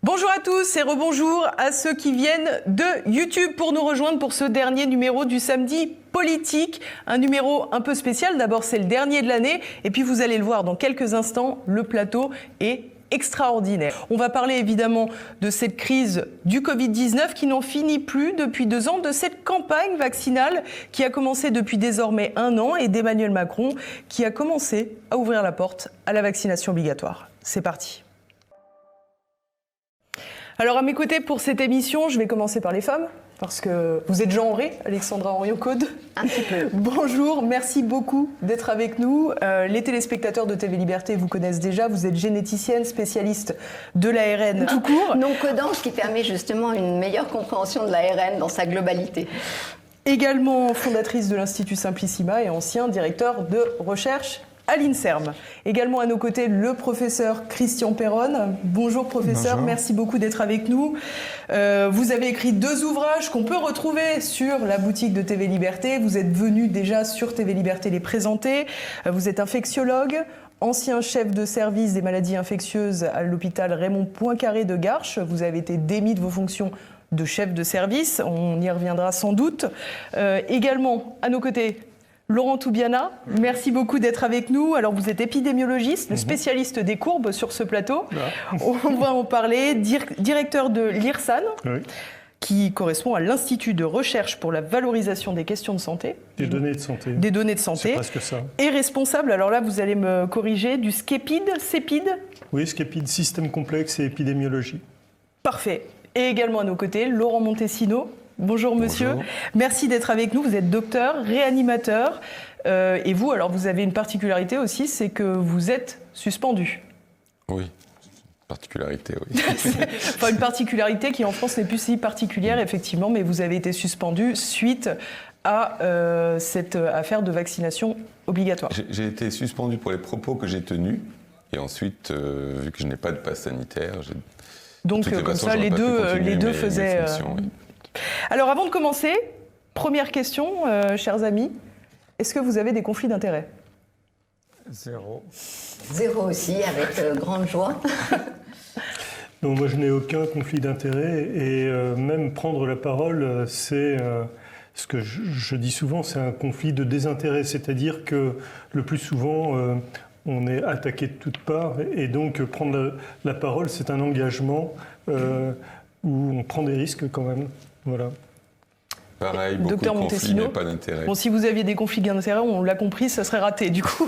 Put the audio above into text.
Bonjour à tous et rebonjour à ceux qui viennent de YouTube pour nous rejoindre pour ce dernier numéro du samedi politique. Un numéro un peu spécial. D'abord, c'est le dernier de l'année. Et puis, vous allez le voir dans quelques instants, le plateau est extraordinaire. On va parler évidemment de cette crise du Covid-19 qui n'en finit plus depuis 2 ans, de cette campagne vaccinale qui a commencé depuis désormais 1 an et d'Emmanuel Macron qui a commencé à ouvrir la porte à la vaccination obligatoire. C'est parti. Alors à mes côtés pour cette émission, je vais commencer par les femmes, parce que vous êtes genrée, Alexandra Henriot-Caude. Un petit peu. Bonjour, merci beaucoup d'être avec nous. Les téléspectateurs de TV Liberté vous connaissent déjà, vous êtes généticienne, spécialiste de l'ARN tout court. Non codange qui permet justement une meilleure compréhension de l'ARN dans sa globalité. Également fondatrice de l'Institut Simplissima et ancien directeur de recherche à l'INSERM. Également à nos côtés, le professeur Christian Perronne. Bonjour professeur, Bonjour. Merci beaucoup d'être avec nous. Vous avez écrit 2 ouvrages qu'on peut retrouver sur la boutique de TV Liberté. Vous êtes venu déjà sur TV Liberté les présenter. Vous êtes infectiologue, ancien chef de service des maladies infectieuses à l'hôpital Raymond Poincaré de Garches. Vous avez été démis de vos fonctions de chef de service. On y reviendra sans doute. Également à nos côtés, Laurent Toubiana, merci beaucoup d'être avec nous. Alors vous êtes épidémiologiste, le spécialiste des courbes sur ce plateau. On va en parler. Directeur de l'IRSAN, qui correspond à l'Institut de recherche pour la valorisation des questions de santé. Des données de santé. Des données de santé. C'est presque ça. Et responsable, alors là vous allez me corriger, du CEPID. Oui, SCEPID, système complexe et épidémiologie. Parfait. Et également à nos côtés, Laurent Montesino. Bonjour monsieur, bonjour. Merci d'être avec nous, vous êtes docteur, réanimateur et vous, alors vous avez une particularité aussi, c'est que vous êtes suspendu. Oui, particularité, oui. Enfin une particularité qui en France n'est plus si particulière effectivement, mais vous avez été suspendu suite à cette affaire de vaccination obligatoire. J'ai été suspendu pour les propos que j'ai tenus et ensuite, vu que je n'ai pas de passe sanitaire, donc comme ça les deux faisaient... Oui. Alors avant de commencer, première question, chers amis, est-ce que vous avez des conflits d'intérêts ? 0. 0 aussi, avec grande joie. Non, moi je n'ai aucun conflit d'intérêt et même prendre la parole, c'est ce que je dis souvent, c'est un conflit de désintérêt, c'est-à-dire que le plus souvent on est attaqué de toutes parts et donc prendre la parole, c'est un engagement où on prend des risques quand même. Voilà. Pareil, beaucoup de conflits, mais pas d'intérêt. Bon, si vous aviez des conflits d'intérêt, on l'a compris, ça serait raté du coup.